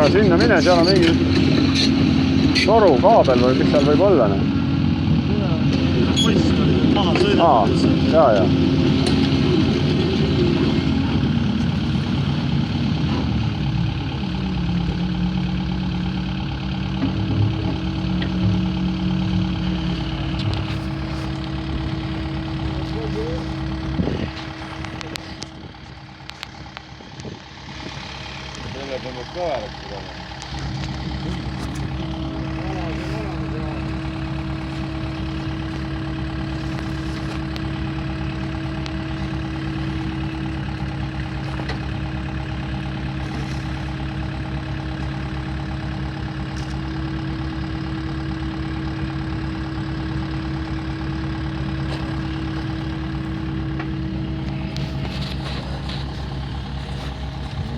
aga sinna mine, seal on mingi toru, kaabel või mis seal võib olla? Post oli maha sõidatud. Jaa. Selle tõmbab kõveraks tulema.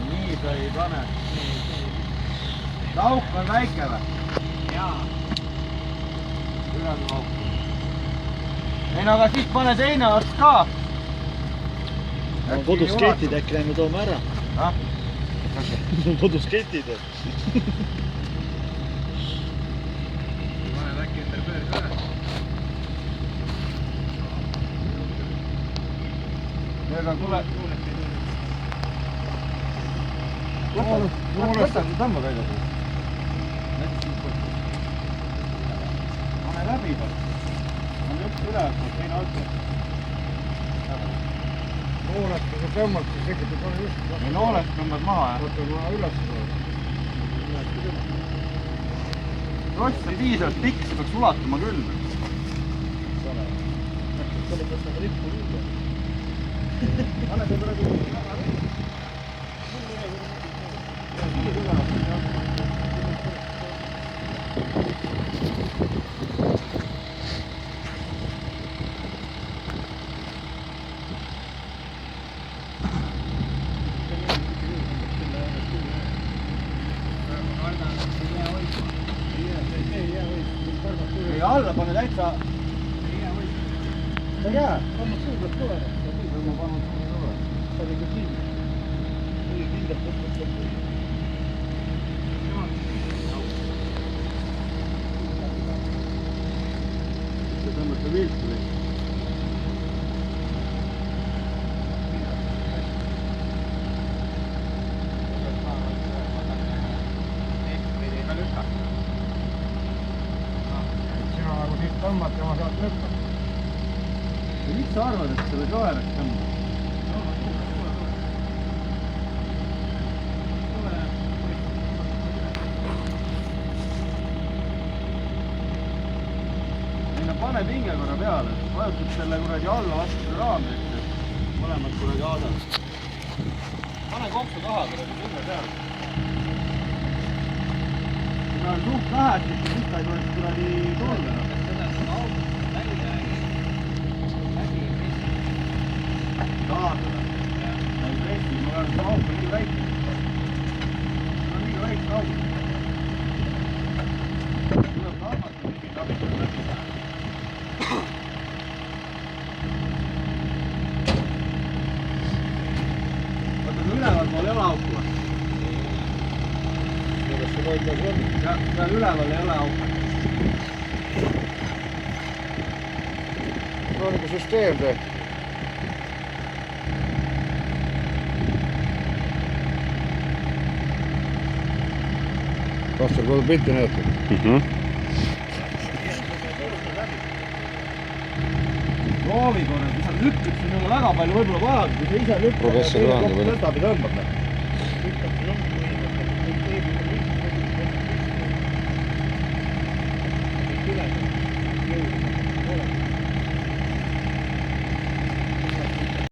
Nii sa ei pane. Lauk on väike või? Jaa. Ülem lauk. Ei no aga siis pane teine ots ka. Kodus ketid äkki lähme toome ära. Kodus ketid. Pane äkki endal pöör ka. Aga tule. Võta tõmba välja. Pane läbi peal. On üks üles, teine alt. Noolest kui sa tõmbad, siis äkki ta pane just. Või noolest tõmbad maha, jah? Võta maha üles. Rots on piisavalt pikk, see peaks ulatuma küll. Selle peaks nagu rippu juurde. Pane see praegu. Ei alla pane täitsa. Ta jää, pannud suudab tule. Ma panen sulle tule. Ta oli ka kinni. Oli kindlalt võtnud. See tõmbate viltu või? Sina nagu siit tõmbad ja ma sealt lükkad. Miks sa arvad, et selle kõveraks tõmbab? Pane pinge korra peale, vajutad selle kuradi alla vastu selle raami, et mõlemad kuradi aadad. Pane kopsu taha kuradi pinge peale. Kui ta on suht vähe, siis ta ei tuleks kuradi tulla. Seda auto välja taastada. Ei pressi, ma olen seda auto nii väike. See on nii väike auto. Tuleb tammata mingi kapitali läbi. Üleval pool ei ole auku või? Kuidas see paiglas on? Seal üleval ei ole auku. No nagu süsteem tehtud. Kas teil kodus pilti näete? Proovi korra, kui sa lükkad siin väga palju võib-olla vajad, kui sa ise lükkad. Professor Juhan, tõstab ja tõmbab.